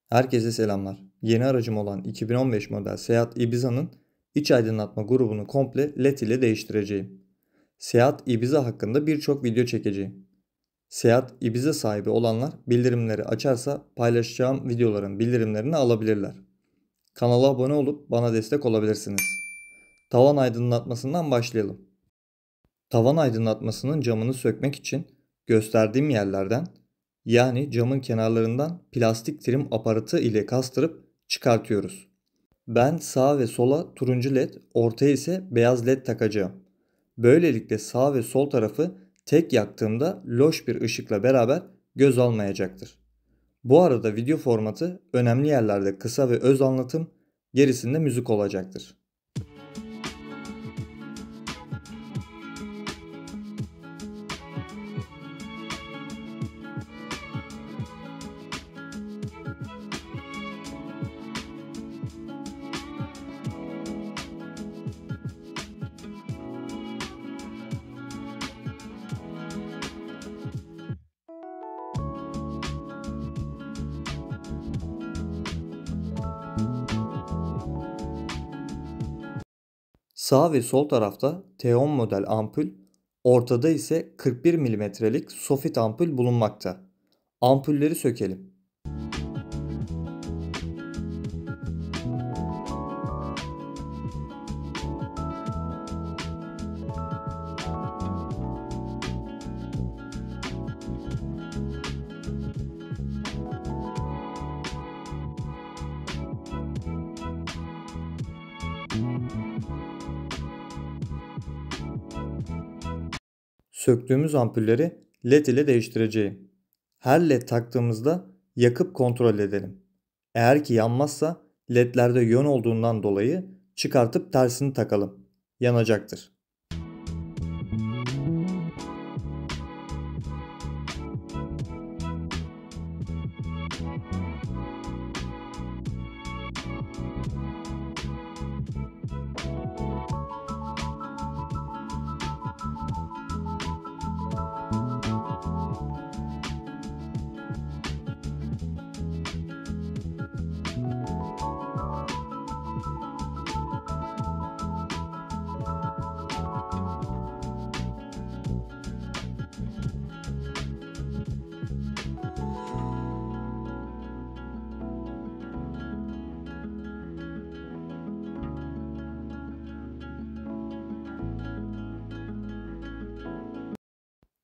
Herkese selamlar. Yeni aracım olan 2015 model Seat Ibiza'nın iç aydınlatma grubunu komple LED ile değiştireceğim. Seat Ibiza hakkında birçok video çekeceğim. Seat Ibiza sahibi olanlar bildirimleri açarsa paylaşacağım videoların bildirimlerini alabilirler. Kanala abone olup bana destek olabilirsiniz. Tavan aydınlatmasından başlayalım. Tavan aydınlatmasının camını sökmek için gösterdiğim yerlerden, yani camın kenarlarından plastik trim aparatı ile kastırıp çıkartıyoruz. Ben sağ ve sola turuncu led, ortaya ise beyaz led takacağım. Böylelikle sağ ve sol tarafı tek yaktığımda loş bir ışıkla beraber göz almayacaktır. Bu arada video formatı önemli yerlerde kısa ve öz anlatım, gerisinde müzik olacaktır. Sağ ve sol tarafta T10 model ampul, ortada ise 41 milimetrelik sofit ampul bulunmakta. Ampulleri sökelim. Söktüğümüz ampulleri LED ile değiştireceğim. Her LED taktığımızda yakıp kontrol edelim. Eğer ki yanmazsa LED'lerde yön olduğundan dolayı çıkartıp tersini takalım. Yanacaktır.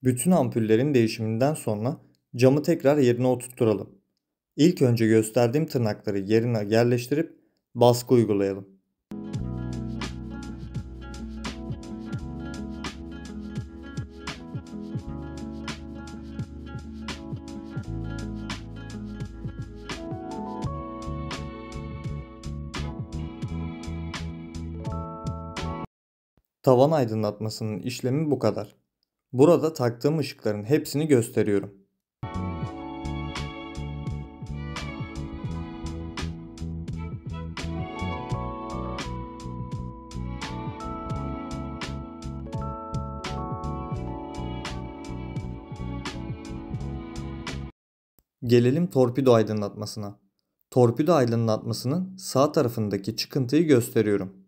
Bütün ampullerin değişiminden sonra camı tekrar yerine oturtturalım. İlk önce gösterdiğim tırnakları yerine yerleştirip baskı uygulayalım. Tavan aydınlatmasının işlemi bu kadar. Burada taktığım ışıkların hepsini gösteriyorum. Gelelim torpido aydınlatmasına. Torpido aydınlatmasının sağ tarafındaki çıkıntıyı gösteriyorum.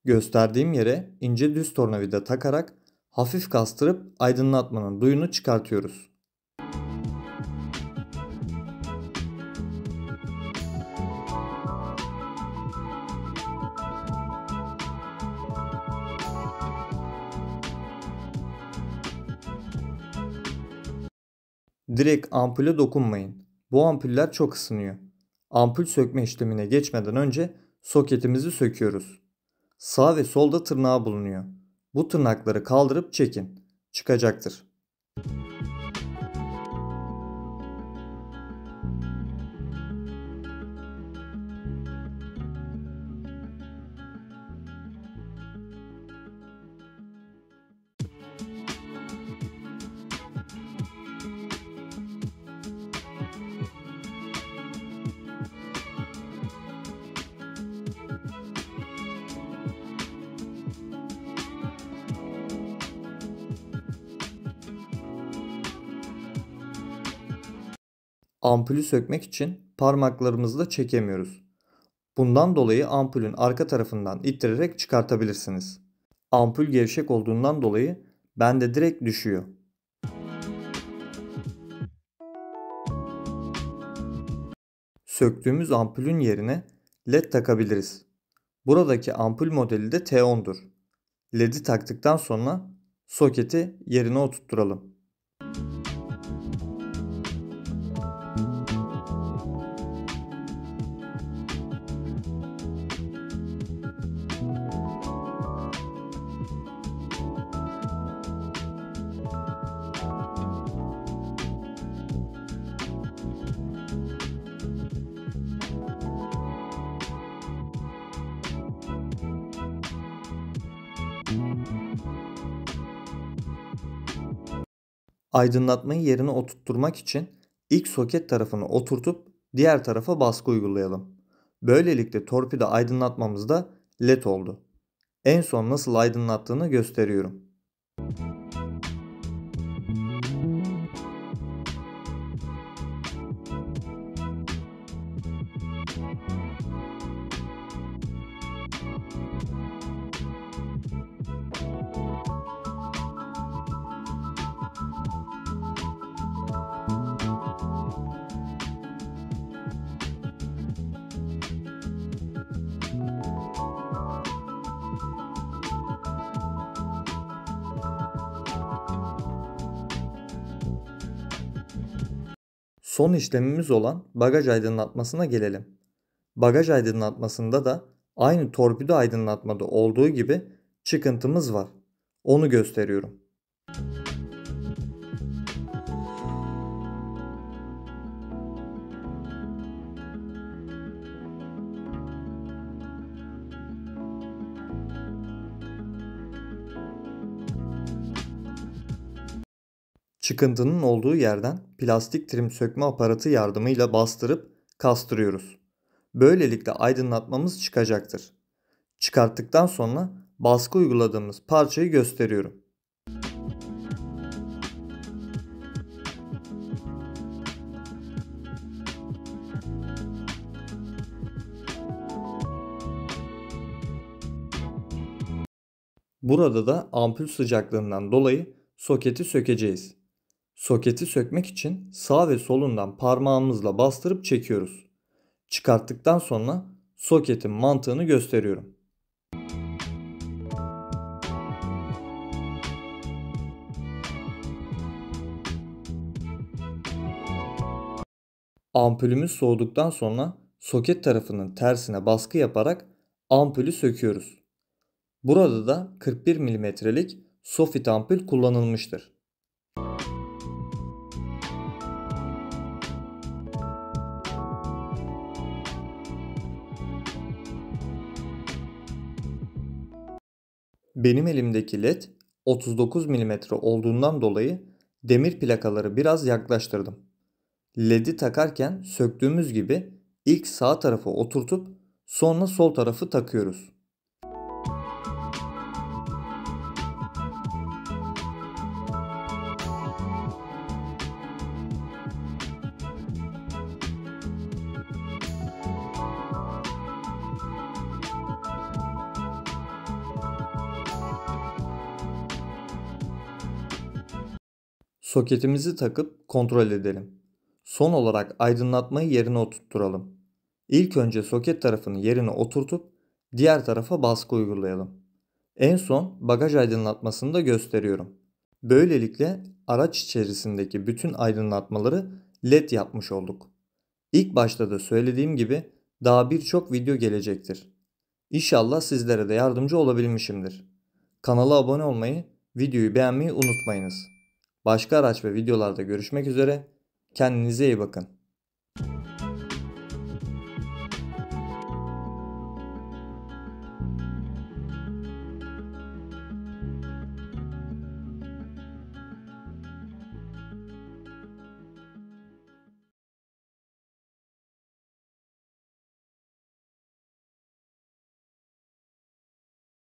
Gösterdiğim yere ince düz tornavida takarak hafif kastırıp aydınlatmanın duyunu çıkartıyoruz. Direkt ampule dokunmayın. Bu ampuller çok ısınıyor. Ampul sökme işlemine geçmeden önce soketimizi söküyoruz. Sağ ve solda tırnağı bulunuyor. Bu tırnakları kaldırıp çekin. Çıkacaktır. Ampulü sökmek için parmaklarımızla çekemiyoruz. Bundan dolayı ampulün arka tarafından ittirerek çıkartabilirsiniz. Ampul gevşek olduğundan dolayı bende direkt düşüyor. Söktüğümüz ampulün yerine led takabiliriz. Buradaki ampul modeli de T10'dur. LED'i taktıktan sonra soketi yerine oturtturalım. Aydınlatmayı yerine oturtturmak için ilk soket tarafını oturtup diğer tarafa baskı uygulayalım. Böylelikle torpido aydınlatmamız da led oldu. En son nasıl aydınlattığını gösteriyorum. Son işlemimiz olan bagaj aydınlatmasına gelelim. Bagaj aydınlatmasında da aynı torpido aydınlatmada olduğu gibi çıkıntımız var. Onu gösteriyorum. Çıkıntının olduğu yerden plastik trim sökme aparatı yardımıyla bastırıp kastırıyoruz. Böylelikle aydınlatmamız çıkacaktır. Çıkarttıktan sonra baskı uyguladığımız parçayı gösteriyorum. Burada da ampul sıcaklığından dolayı soketi sökeceğiz. Soketi sökmek için sağ ve solundan parmağımızla bastırıp çekiyoruz. Çıkarttıktan sonra soketin mantığını gösteriyorum. Ampulümüz soğuduktan sonra soket tarafının tersine baskı yaparak ampulü söküyoruz. Burada da 41 mm'lik sofit ampul kullanılmıştır. Benim elimdeki led 39 mm olduğundan dolayı demir plakaları biraz yaklaştırdım. LED'i takarken söktüğümüz gibi ilk sağ tarafı oturtup sonra sol tarafı takıyoruz. Soketimizi takıp kontrol edelim. Son olarak aydınlatmayı yerine oturtturalım. İlk önce soket tarafını yerine oturtup diğer tarafa baskı uygulayalım. En son bagaj aydınlatmasını da gösteriyorum. Böylelikle araç içerisindeki bütün aydınlatmaları led yapmış olduk. İlk başta da söylediğim gibi daha birçok video gelecektir. İnşallah sizlere de yardımcı olabilmişimdir. Kanala abone olmayı, videoyu beğenmeyi unutmayınız. Başka araç ve videolarda görüşmek üzere. Kendinize iyi bakın.